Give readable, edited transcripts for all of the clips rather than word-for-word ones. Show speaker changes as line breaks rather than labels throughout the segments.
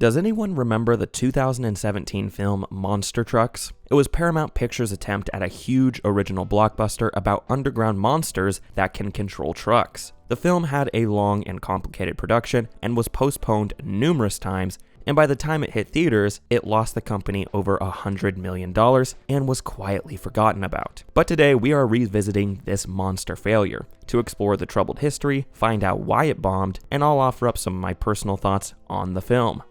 Does anyone remember the 2017 film Monster Trucks? It was Paramount Pictures' attempt at a huge original blockbuster about underground monsters that can control trucks. The film had a long and complicated production and was postponed numerous times, and by the time it hit theaters, it lost the company over $100 million and was quietly forgotten about. But today we are revisiting this monster failure to explore the troubled history, find out why it bombed, and I'll offer up some of my personal thoughts on the film.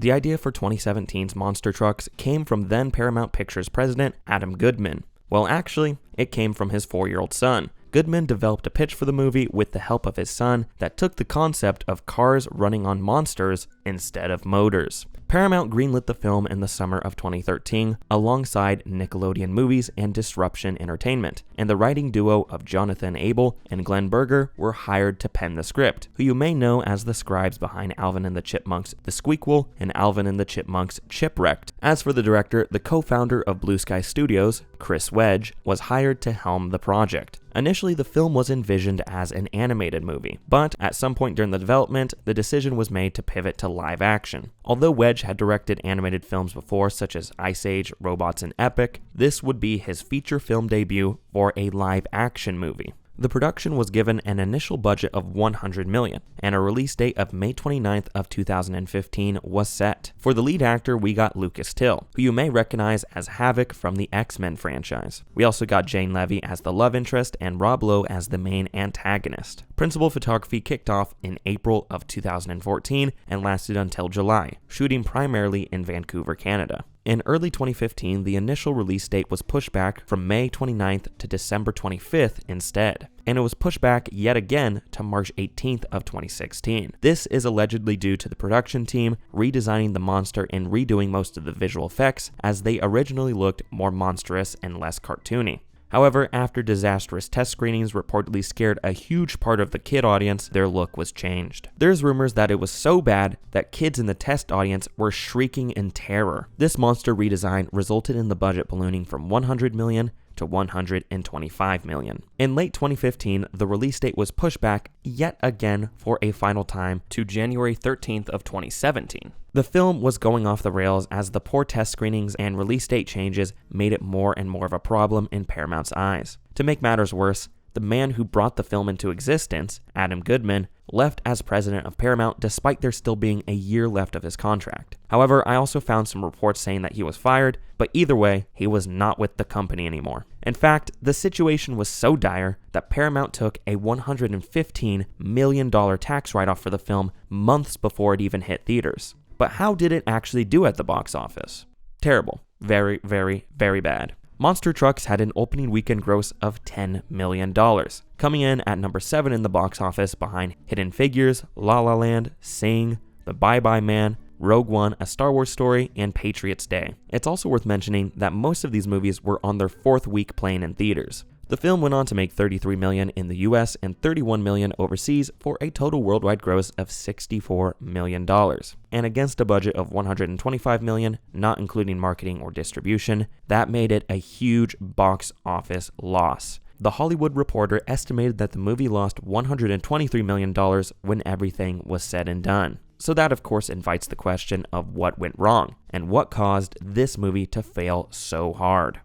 The idea for 2017's Monster Trucks came from then Paramount Pictures president Adam Goodman. Well, actually, it came from his 4-year-old son. Goodman developed a pitch for the movie with the help of his son that took the concept of cars running on monsters instead of motors. Paramount greenlit the film in the summer of 2013 alongside Nickelodeon Movies and Disruption Entertainment, and the writing duo of Jonathan Abel and Glenn Berger were hired to pen the script, who you may know as the scribes behind Alvin and the Chipmunks' The Squeakquel and Alvin and the Chipmunks' Chipwrecked. As for the director, the co-founder of Blue Sky Studios, Chris Wedge, was hired to helm the project. Initially, the film was envisioned as an animated movie, but at some point during the development, the decision was made to pivot to live action. Although Wedge had directed animated films before, such as Ice Age, Robots, and Epic, this would be his feature film debut for a live action movie. The production was given an initial budget of $100 million, and a release date of May 29th of 2015 was set. For the lead actor, we got Lucas Till, who you may recognize as Havoc from the X-Men franchise. We also got Jane Levy as the love interest and Rob Lowe as the main antagonist. Principal photography kicked off in April of 2014 and lasted until July, shooting primarily in Vancouver, Canada. In early 2015, the initial release date was pushed back from May 29th to December 25th instead, and it was pushed back yet again to March 18th of 2016. This is allegedly due to the production team redesigning the monster and redoing most of the visual effects, as they originally looked more monstrous and less cartoony. However, after disastrous test screenings reportedly scared a huge part of the kid audience, their look was changed. There's rumors that it was so bad that kids in the test audience were shrieking in terror. This monster redesign resulted in the budget ballooning from $100 million to $125 million. In late 2015, the release date was pushed back yet again for a final time to January 13th of 2017. The film was going off the rails as the poor test screenings and release date changes made it more and more of a problem in Paramount's eyes. To make matters worse, the man who brought the film into existence, Adam Goodman, left as president of Paramount despite there still being a year left of his contract. However, I also found some reports saying that he was fired, but either way, he was not with the company anymore. In fact, the situation was so dire that Paramount took a $115 million tax write-off for the film months before it even hit theaters. But how did it actually do at the box office? Terrible. Very, very, very bad. Monster Trucks had an opening weekend gross of $10 million, coming in at number 7 in the box office behind Hidden Figures, La La Land, Sing, The Bye-Bye Man, Rogue One, A Star Wars Story, and Patriots Day. It's also worth mentioning that most of these movies were on their 4th week playing in theaters. The film went on to make $33 million in the US and $31 million overseas for a total worldwide gross of $64 million. And against a budget of $125 million, not including marketing or distribution, that made it a huge box office loss. The Hollywood Reporter estimated that the movie lost $123 million when everything was said and done. So that of course invites the question of what went wrong, and what caused this movie to fail so hard.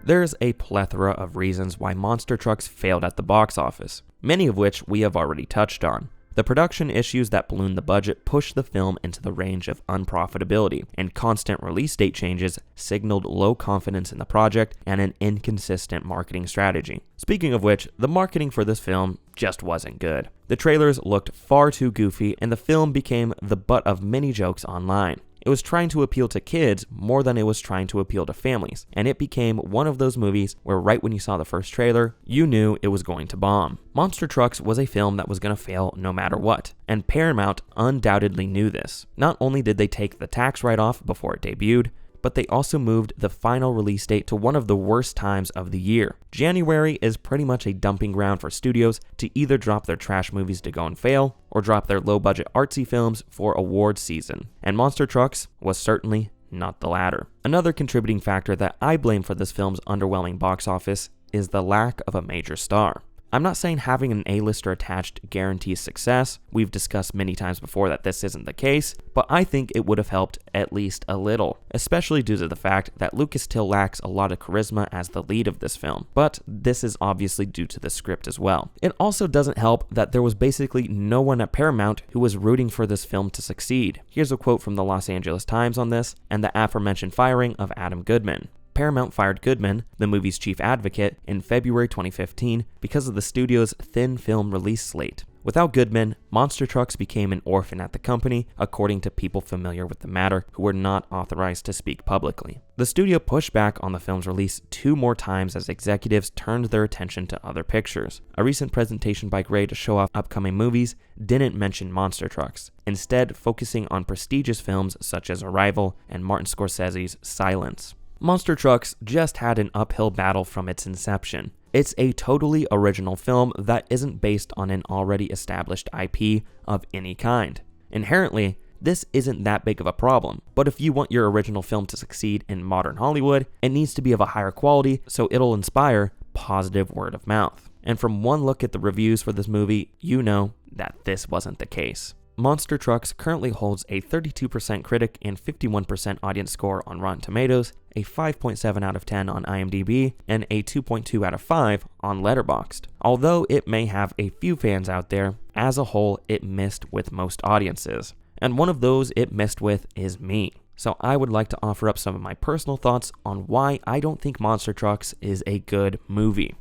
There's a plethora of reasons why Monster Trucks failed at the box office, many of which we have already touched on. The production issues that ballooned the budget pushed the film into the range of unprofitability, and constant release date changes signaled low confidence in the project and an inconsistent marketing strategy. Speaking of which, the marketing for this film just wasn't good. The trailers looked far too goofy, and the film became the butt of many jokes online. It was trying to appeal to kids more than it was trying to appeal to families, and it became one of those movies where right when you saw the first trailer, you knew it was going to bomb. Monster Trucks was a film that was going to fail no matter what, and Paramount undoubtedly knew this. Not only did they take the tax write-off before it debuted, but they also moved the final release date to one of the worst times of the year. January is pretty much a dumping ground for studios to either drop their trash movies to go and fail, or drop their low-budget artsy films for award season. And Monster Trucks was certainly not the latter. Another contributing factor that I blame for this film's underwhelming box office is the lack of a major star. I'm not saying having an A-lister attached guarantees success. We've discussed many times before that this isn't the case, but I think it would have helped at least a little, especially due to the fact that Lucas Till lacks a lot of charisma as the lead of this film, but this is obviously due to the script as well. It also doesn't help that there was basically no one at Paramount who was rooting for this film to succeed. Here's a quote from the Los Angeles Times on this and the aforementioned firing of Adam Goodman. Paramount fired Goodman, the movie's chief advocate, in February 2015 because of the studio's thin film release slate. Without Goodman, Monster Trucks became an orphan at the company, according to people familiar with the matter who were not authorized to speak publicly. The studio pushed back on the film's release 2 more times as executives turned their attention to other pictures. A recent presentation by Gray to show off upcoming movies didn't mention Monster Trucks, instead focusing on prestigious films such as Arrival and Martin Scorsese's Silence. Monster Trucks just had an uphill battle from its inception. It's a totally original film that isn't based on an already established IP of any kind. Inherently, this isn't that big of a problem, but if you want your original film to succeed in modern Hollywood, it needs to be of a higher quality so it'll inspire positive word of mouth. And from one look at the reviews for this movie, you know that this wasn't the case. Monster Trucks currently holds a 32% critic and 51% audience score on Rotten Tomatoes, a 5.7 out of 10 on IMDb, and a 2.2 out of 5 on Letterboxd. Although it may have a few fans out there, as a whole it missed with most audiences. And one of those it missed with is me. So I would like to offer up some of my personal thoughts on why I don't think Monster Trucks is a good movie.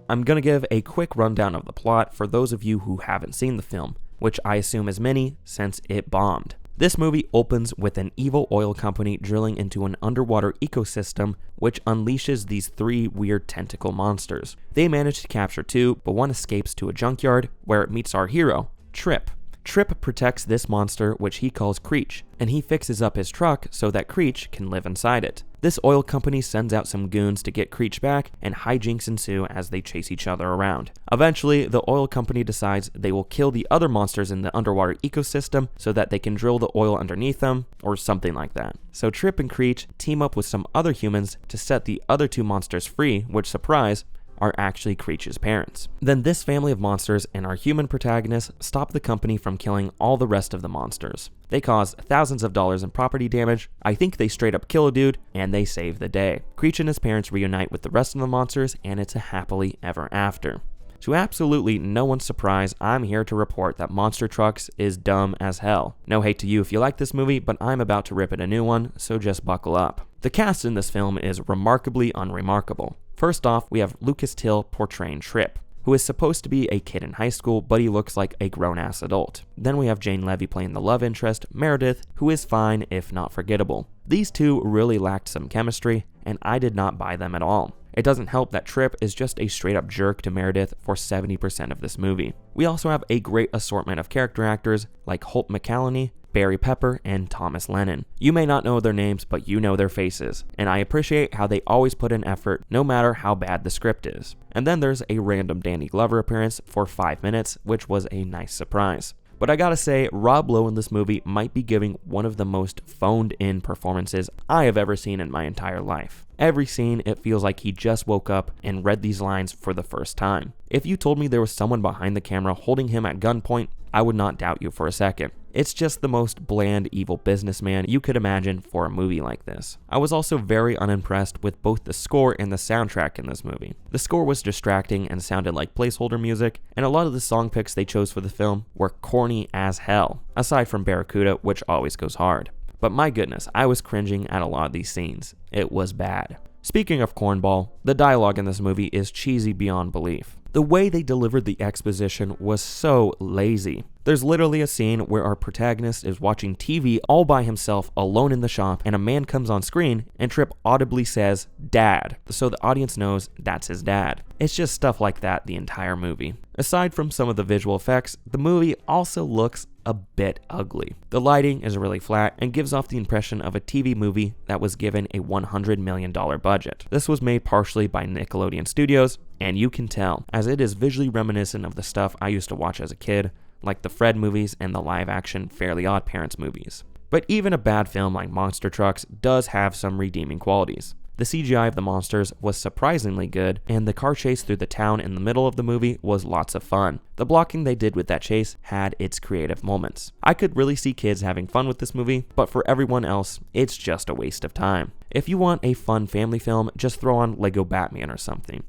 I'm going to give a quick rundown of the plot for those of you who haven't seen the film, which I assume is many since it bombed. This movie opens with an evil oil company drilling into an underwater ecosystem which unleashes these 3 weird tentacle monsters. They manage to capture 2, but one escapes to a junkyard where it meets our hero, Trip. Trip protects this monster, which he calls Creech, and he fixes up his truck so that Creech can live inside it. This oil company sends out some goons to get Creech back, and hijinks ensue as they chase each other around. Eventually, the oil company decides they will kill the other monsters in the underwater ecosystem so that they can drill the oil underneath them, or something like that. So Trip and Creech team up with some other humans to set the other 2 monsters free, which, surprise, are actually Creech's parents. Then this family of monsters and our human protagonist stop the company from killing all the rest of the monsters. They cause thousands of dollars in property damage, I think they straight up kill a dude, and they save the day. Creech and his parents reunite with the rest of the monsters, and it's a happily ever after. To absolutely no one's surprise, I'm here to report that Monster Trucks is dumb as hell. No hate to you if you like this movie, but I'm about to rip it a new one, so just buckle up. The cast in this film is remarkably unremarkable. First off, we have Lucas Till portraying Trip, who is supposed to be a kid in high school, but he looks like a grown-ass adult. Then we have Jane Levy playing the love interest, Meredith, who is fine if not forgettable. These 2 really lacked some chemistry, and I did not buy them at all. It doesn't help that Trip is just a straight-up jerk to Meredith for 70% of this movie. We also have a great assortment of character actors like Holt McCallany, Barry Pepper, and Thomas Lennon. You may not know their names, but you know their faces, and I appreciate how they always put in effort no matter how bad the script is. And then there's a random Danny Glover appearance for 5 minutes, which was a nice surprise. But I gotta say, Rob Lowe in this movie might be giving one of the most phoned-in performances I have ever seen in my entire life. Every scene, it feels like he just woke up and read these lines for the first time. If you told me there was someone behind the camera holding him at gunpoint, I would not doubt you for a second. It's just the most bland, evil businessman you could imagine for a movie like this. I was also very unimpressed with both the score and the soundtrack in this movie. The score was distracting and sounded like placeholder music, and a lot of the song picks they chose for the film were corny as hell, aside from Barracuda, which always goes hard. But my goodness, I was cringing at a lot of these scenes. It was bad. Speaking of cornball, the dialogue in this movie is cheesy beyond belief. The way they delivered the exposition was so lazy. There's literally a scene where our protagonist is watching TV all by himself alone in the shop, and a man comes on screen and Trip audibly says, "Dad," so the audience knows that's his dad. It's just stuff like that the entire movie. Aside from some of the visual effects, the movie also looks a bit ugly. The lighting is really flat and gives off the impression of a TV movie that was given a $100 million budget. This was made partially by Nickelodeon Studios, and you can tell, as it is visually reminiscent of the stuff I used to watch as a kid, like the Fred movies and the live-action Fairly Odd Parents movies. But even a bad film like Monster Trucks does have some redeeming qualities. The CGI of the monsters was surprisingly good, and the car chase through the town in the middle of the movie was lots of fun. The blocking they did with that chase had its creative moments. I could really see kids having fun with this movie, but for everyone else, it's just a waste of time. If you want a fun family film, just throw on Lego Batman or something.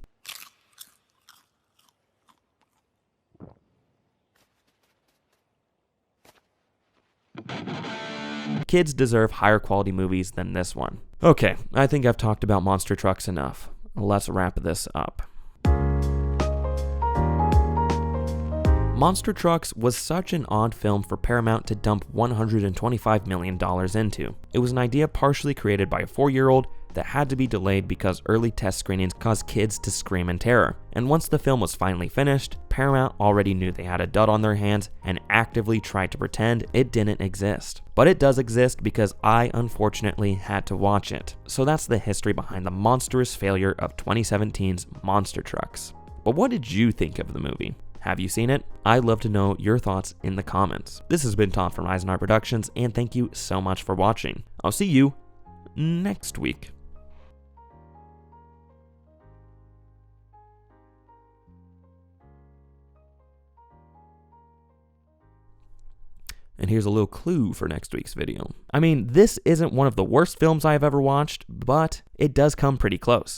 Kids deserve higher quality movies than this one. Okay, I think I've talked about monster trucks enough. Let's wrap this up. Monster Trucks was such an odd film for Paramount to dump $125 million into. It was an idea partially created by a 4-year-old that had to be delayed because early test screenings caused kids to scream in terror. And once the film was finally finished, Paramount already knew they had a dud on their hands and actively tried to pretend it didn't exist. But it does exist because I unfortunately had to watch it. So that's the history behind the monstrous failure of 2017's Monster Trucks. But what did you think of the movie? Have you seen it? I'd love to know your thoughts in the comments. This has been Tom from Isenhart Productions, and thank you so much for watching. I'll see you next week. And here's a little clue for next week's video. I mean, this isn't one of the worst films I have ever watched, but it does come pretty close.